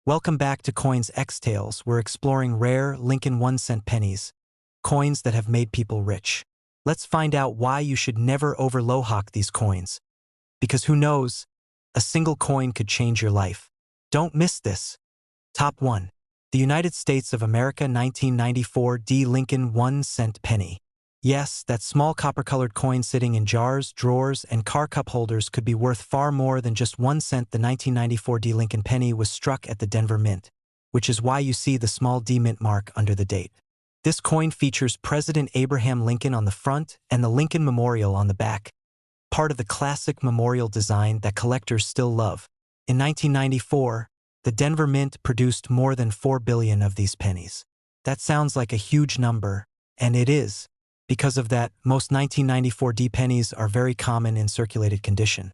Welcome back to Coins X Tales. We're exploring rare Lincoln 1-cent pennies, coins that have made people rich. Let's find out why you should never overlow-hawk these coins. Because who knows, a single coin could change your life. Don't miss this. Top 1. The United States of America 1994 D. Lincoln 1-cent penny. Yes, that small copper-colored coin sitting in jars, drawers, and car cup holders could be worth far more than just 1 cent. The 1994 D. Lincoln penny was struck at the Denver Mint, which is why you see the small D mint mark under the date. This coin features President Abraham Lincoln on the front and the Lincoln Memorial on the back, part of the classic memorial design that collectors still love. In 1994, the Denver Mint produced more than 4 billion of these pennies. That sounds like a huge number, and it is. Because of that, most 1994 D pennies are very common in circulated condition.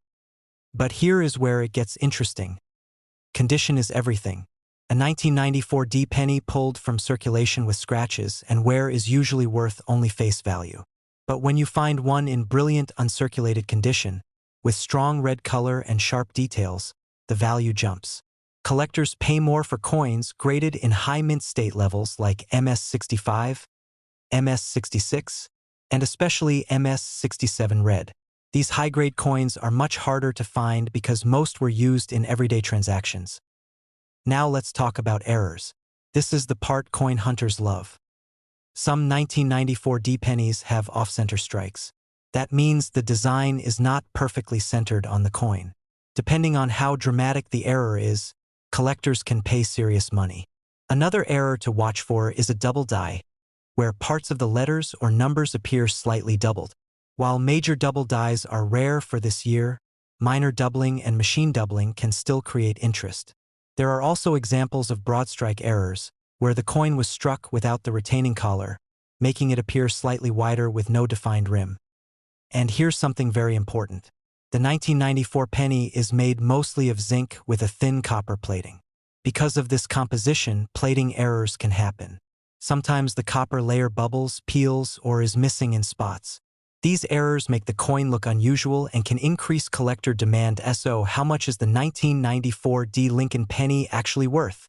But here is where it gets interesting. Condition is everything. A 1994 D penny pulled from circulation with scratches and wear is usually worth only face value. But when you find one in brilliant uncirculated condition, with strong red color and sharp details, the value jumps. Collectors pay more for coins graded in high mint state levels like MS65, MS66, and especially MS67 red. These high-grade coins are much harder to find because most were used in everyday transactions. Now let's talk about errors. This is the part coin hunters love. Some 1994 D pennies have off-center strikes. That means the design is not perfectly centered on the coin. Depending on how dramatic the error is, collectors can pay serious money. Another error to watch for is a double die, where parts of the letters or numbers appear slightly doubled. While major double dies are rare for this year, minor doubling and machine doubling can still create interest. There are also examples of broad strike errors, where the coin was struck without the retaining collar, making it appear slightly wider with no defined rim. And here's something very important. The 1994 penny is made mostly of zinc with a thin copper plating. Because of this composition, plating errors can happen. Sometimes the copper layer bubbles, peels, or is missing in spots. These errors make the coin look unusual and can increase collector demand. So, how much is the 1994 D. Lincoln penny actually worth?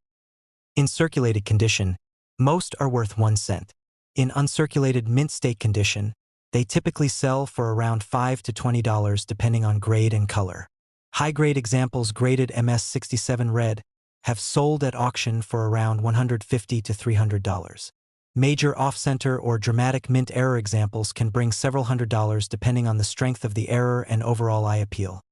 In circulated condition, most are worth 1 cent. In uncirculated mint state condition, they typically sell for around $5 to $20 depending on grade and color. High-grade examples graded MS67 red have sold at auction for around $150 to $300. Major off-center or dramatic mint error examples can bring several $100s depending on the strength of the error and overall eye appeal.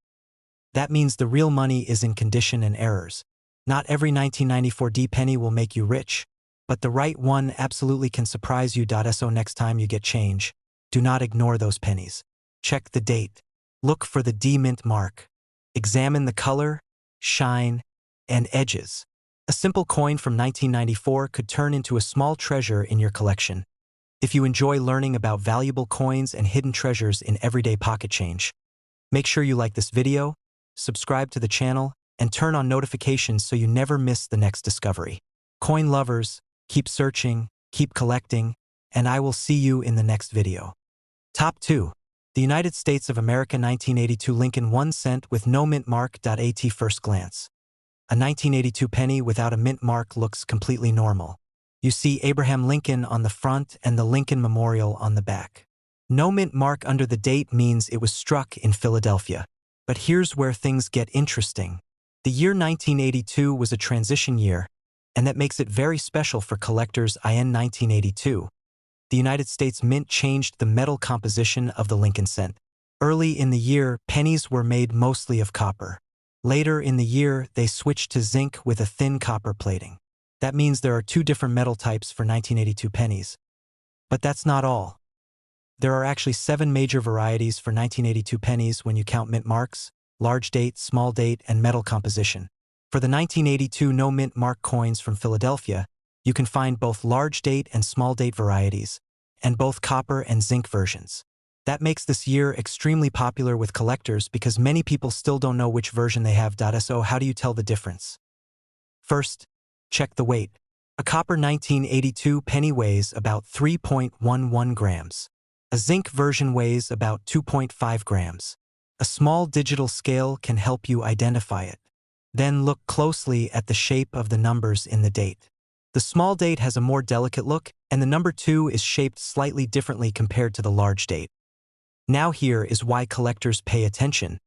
That means the real money is in condition and errors. Not every 1994 D penny will make you rich, but the right one absolutely can surprise you. So next time you get change, do not ignore those pennies. Check the date. Look for the D mint mark. Examine the color, shine, and edges. A simple coin from 1994 could turn into a small treasure in your collection. If you enjoy learning about valuable coins and hidden treasures in everyday pocket change, make sure you like this video, subscribe to the channel, and turn on notifications so you never miss the next discovery. Coin lovers, keep searching, keep collecting, and I will see you in the next video. Top 2. The United States of America 1982 Lincoln 1 cent with no mint mark. At first glance, a 1982 penny without a mint mark looks completely normal. You see Abraham Lincoln on the front and the Lincoln Memorial on the back. No mint mark under the date means it was struck in Philadelphia. But here's where things get interesting. The year 1982 was a transition year, and that makes it very special for collectors. In 1982, the United States Mint changed the metal composition of the Lincoln cent. Early in the year, pennies were made mostly of copper. Later in the year, they switched to zinc with a thin copper plating. That means there are 2 different metal types for 1982 pennies. But that's not all. There are actually 7 major varieties for 1982 pennies when you count mint marks, large date, small date, and metal composition. For the 1982 no mint mark coins from Philadelphia, you can find both large date and small date varieties, and both copper and zinc versions. That makes this year extremely popular with collectors because many people still don't know which version they have. So how do you tell the difference? First, check the weight. A copper 1982 penny weighs about 3.11 grams. A zinc version weighs about 2.5 grams. A small digital scale can help you identify it. Then look closely at the shape of the numbers in the date. The small date has a more delicate look, and the number 2 is shaped slightly differently compared to the large date. Now here is why collectors pay attention.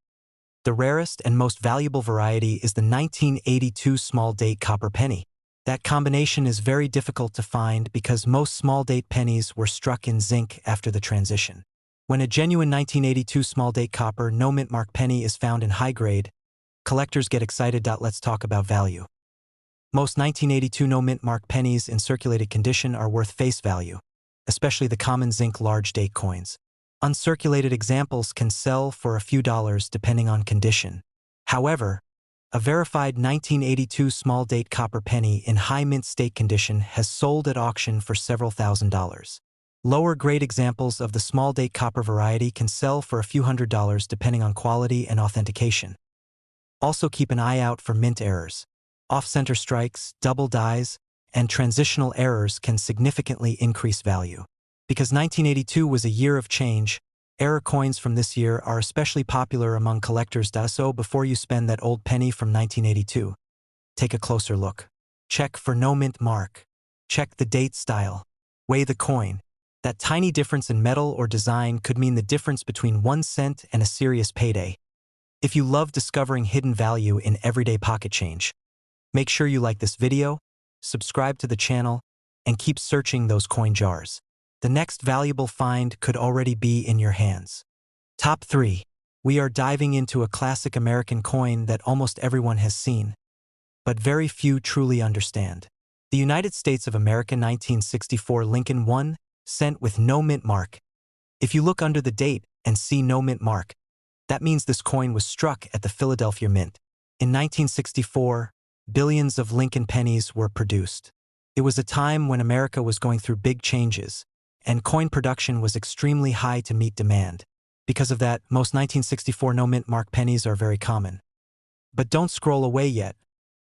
The rarest and most valuable variety is the 1982 small date copper penny. That combination is very difficult to find because most small date pennies were struck in zinc after the transition. When a genuine 1982 small date copper no mint mark penny is found in high grade, collectors get excited. Let's talk about value. Most 1982 no mint mark pennies in circulated condition are worth face value, especially the common zinc large date coins. Uncirculated examples can sell for a few dollars depending on condition. However, a verified 1982 small date copper penny in high mint state condition has sold at auction for several $1,000s. Lower grade examples of the small date copper variety can sell for a few $100s depending on quality and authentication. Also keep an eye out for mint errors. Off-center strikes, double dies, and transitional errors can significantly increase value. Because 1982 was a year of change, error coins from this year are especially popular among collectors. So before you spend that old penny from 1982, take a closer look. Check for no mint mark. Check the date style. Weigh the coin. That tiny difference in metal or design could mean the difference between 1 cent and a serious payday. If you love discovering hidden value in everyday pocket change, make sure you like this video, subscribe to the channel, and keep searching those coin jars. The next valuable find could already be in your hands. Top 3. We are diving into a classic American coin that almost everyone has seen, but very few truly understand. The United States of America 1964 Lincoln 1 cent with no mint mark. If you look under the date and see no mint mark, that means this coin was struck at the Philadelphia Mint. In 1964, billions of Lincoln pennies were produced. It was a time when America was going through big changes, and coin production was extremely high to meet demand. Because of that, most 1964 no mint mark pennies are very common. But don't scroll away yet,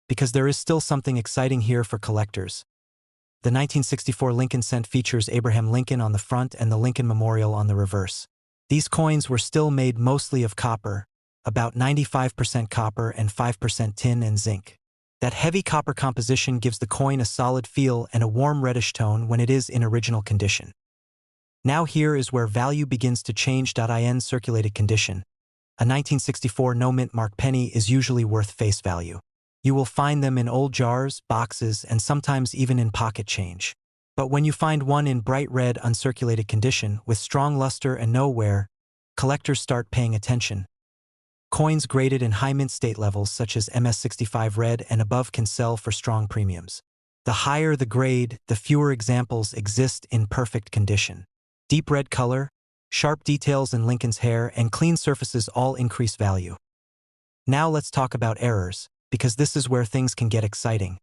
because there is still something exciting here for collectors. The 1964 Lincoln cent features Abraham Lincoln on the front and the Lincoln Memorial on the reverse. These coins were still made mostly of copper, about 95% copper and 5% tin and zinc. That heavy copper composition gives the coin a solid feel and a warm reddish tone when it is in original condition. Now here is where value begins to change. In circulated condition, a 1964 no mint mark penny is usually worth face value. You will find them in old jars, boxes, and sometimes even in pocket change. But when you find one in bright red uncirculated condition with strong luster and no wear, collectors start paying attention. Coins graded in high mint state levels such as MS65 red and above can sell for strong premiums. The higher the grade, the fewer examples exist in perfect condition. Deep red color, sharp details in Lincoln's hair, and clean surfaces all increase value. Now let's talk about errors, because this is where things can get exciting.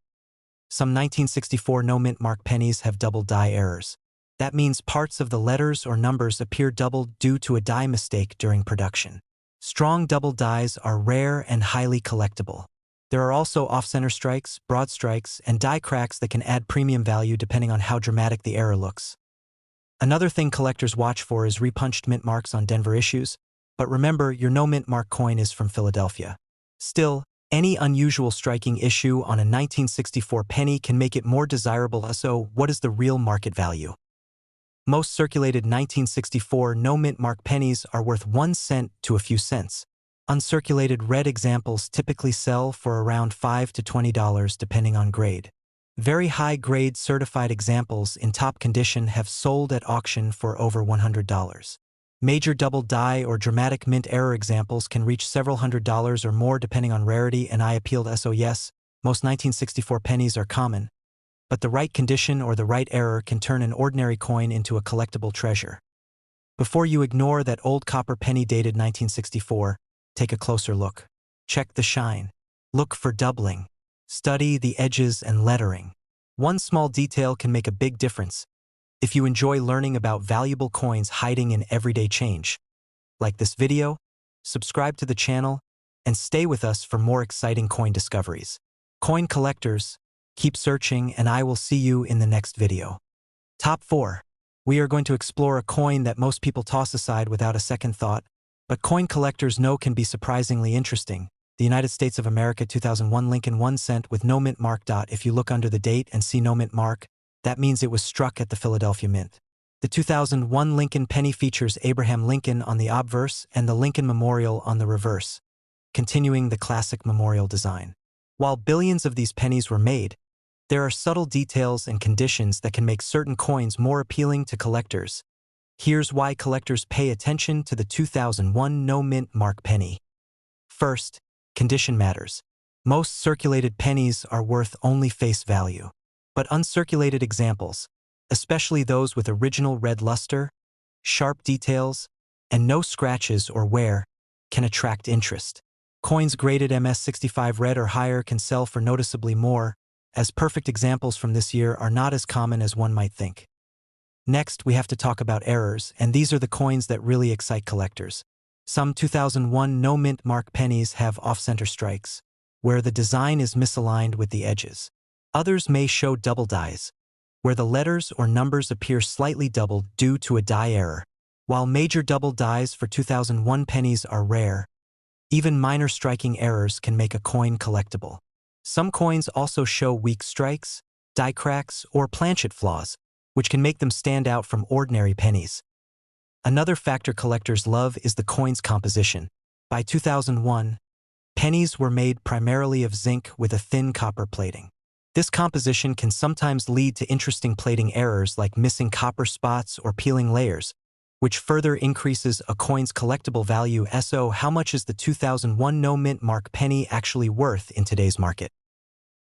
Some 1964 no mint mark pennies have double die errors. That means parts of the letters or numbers appear doubled due to a die mistake during production. Strong double dies are rare and highly collectible. There are also off-center strikes, broad strikes, and die cracks that can add premium value depending on how dramatic the error looks. Another thing collectors watch for is repunched mint marks on Denver issues, but remember, your no mint mark coin is from Philadelphia. Still, any unusual striking issue on a 1964 penny can make it more desirable. So, what is the real market value? Most circulated 1964 no mint mark pennies are worth 1 cent to a few cents. Uncirculated red examples typically sell for around $5 to $20 depending on grade. Very high-grade certified examples in top condition have sold at auction for over $100. Major double die or dramatic mint error examples can reach several $100s or more depending on rarity and eye appeal. So yes, most 1964 pennies are common, but the right condition or the right error can turn an ordinary coin into a collectible treasure. Before you ignore that old copper penny dated 1964, take a closer look. Check the shine. Look for doubling. Study the edges and lettering. One small detail can make a big difference. If you enjoy learning about valuable coins hiding in everyday change, like this video, subscribe to the channel, and stay with us for more exciting coin discoveries. Coin collectors, keep searching, and I will see you in the next video. Top 4. We are going to explore a coin that most people toss aside without a second thought, but coin collectors know can be surprisingly interesting, the United States of America 2001 Lincoln 1 cent with no mint mark. If you look under the date and see no mint mark, that means it was struck at the Philadelphia Mint. The 2001 Lincoln penny features Abraham Lincoln on the obverse and the Lincoln Memorial on the reverse, continuing the classic memorial design. While billions of these pennies were made, there are subtle details and conditions that can make certain coins more appealing to collectors. Here's why collectors pay attention to the 2001 no mint mark penny. First, condition matters. Most circulated pennies are worth only face value. But uncirculated examples, especially those with original red luster, sharp details, and no scratches or wear, can attract interest. Coins graded MS65 red or higher can sell for noticeably more, as perfect examples from this year are not as common as one might think. Next, we have to talk about errors, and these are the coins that really excite collectors. Some 2001 no mint mark pennies have off-center strikes, where the design is misaligned with the edges. Others may show double dies, where the letters or numbers appear slightly doubled due to a die error. While major double dies for 2001 pennies are rare, even minor striking errors can make a coin collectible. Some coins also show weak strikes, die cracks, or planchet flaws, which can make them stand out from ordinary pennies. Another factor collectors love is the coin's composition. By 2001, pennies were made primarily of zinc with a thin copper plating. This composition can sometimes lead to interesting plating errors like missing copper spots or peeling layers, which further increases a coin's collectible value. So, how much is the 2001 no mint mark penny actually worth in today's market?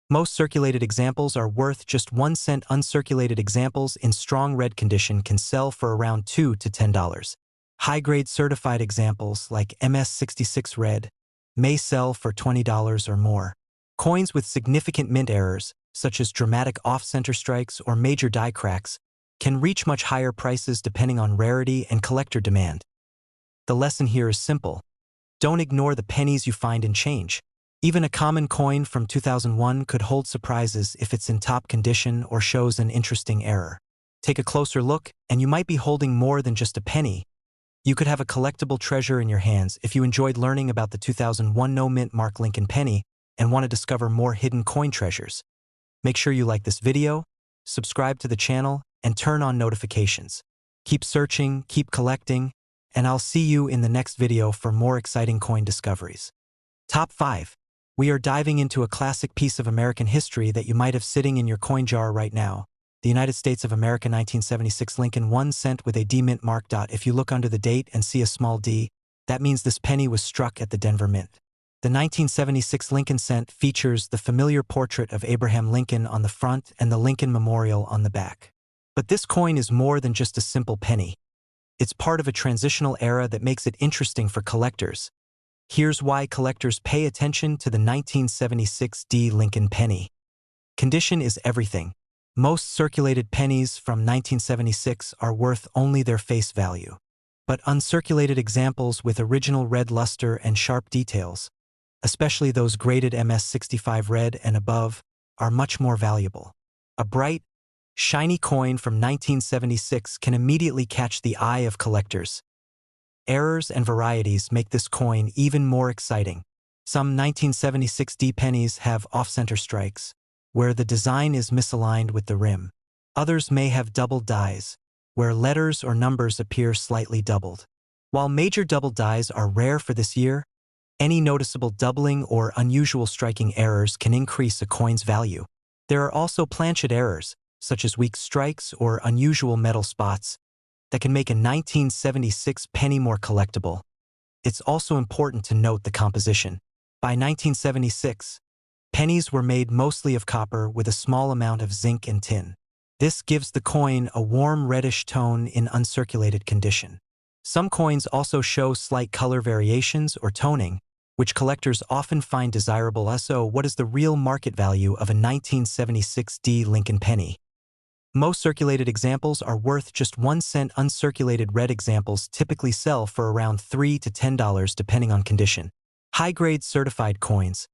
Most circulated examples are worth just 1 cent. Uncirculated examples in strong red condition can sell for around $2 to $10. High-grade certified examples like MS66 red may sell for $20 or more. Coins with significant mint errors, such as dramatic off-center strikes or major die cracks, can reach much higher prices depending on rarity and collector demand. The lesson here is simple. Don't ignore the pennies you find in change. Even a common coin from 2001 could hold surprises if it's in top condition or shows an interesting error. Take a closer look, and you might be holding more than just a penny. You could have a collectible treasure in your hands. If you enjoyed learning about the 2001 no mint mark Lincoln penny and want to discover more hidden coin treasures, make sure you like this video, subscribe to the channel, and turn on notifications. Keep searching, keep collecting, and I'll see you in the next video for more exciting coin discoveries. Top 5. We are diving into a classic piece of American history that you might have sitting in your coin jar right now. The United States of America 1976 Lincoln 1 cent with a D mint mark. If you look under the date and see a small D, that means this penny was struck at the Denver Mint. The 1976 Lincoln cent features the familiar portrait of Abraham Lincoln on the front and the Lincoln Memorial on the back. But this coin is more than just a simple penny. It's part of a transitional era that makes it interesting for collectors. Here's why collectors pay attention to the 1976 D Lincoln penny. Condition is everything. Most circulated pennies from 1976 are worth only their face value. But uncirculated examples with original red luster and sharp details, especially those graded MS65 red and above, are much more valuable. A bright, shiny coin from 1976 can immediately catch the eye of collectors. Errors and varieties make this coin even more exciting. Some 1976 D pennies have off-center strikes, where the design is misaligned with the rim. Others may have double dies, where letters or numbers appear slightly doubled. While major double dies are rare for this year, any noticeable doubling or unusual striking errors can increase a coin's value. There are also planchet errors, such as weak strikes or unusual metal spots, that can make a 1976 penny more collectible. It's also important to note the composition. By 1976, pennies were made mostly of copper with a small amount of zinc and tin. This gives the coin a warm reddish tone in uncirculated condition. Some coins also show slight color variations or toning, which collectors often find desirable. So, what is the real market value of a 1976 D Lincoln penny? Most circulated examples are worth just 1 cent. Uncirculated red examples typically sell for around $3 to $10 depending on condition. High-grade certified coins,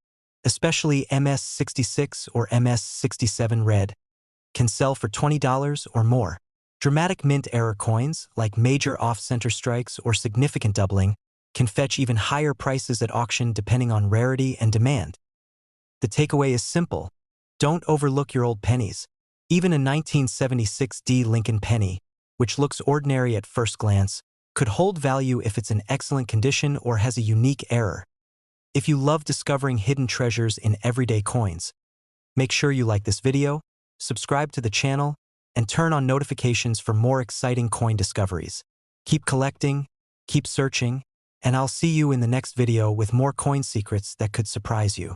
especially MS66 or MS67 red, can sell for $20 or more. Dramatic mint error coins, like major off-center strikes or significant doubling, can fetch even higher prices at auction depending on rarity and demand. The takeaway is simple. Don't overlook your old pennies. Even a 1976 D Lincoln penny, which looks ordinary at first glance, could hold value if it's in excellent condition or has a unique error. If you love discovering hidden treasures in everyday coins, make sure you like this video, subscribe to the channel, and turn on notifications for more exciting coin discoveries. Keep collecting, keep searching, and I'll see you in the next video with more coin secrets that could surprise you.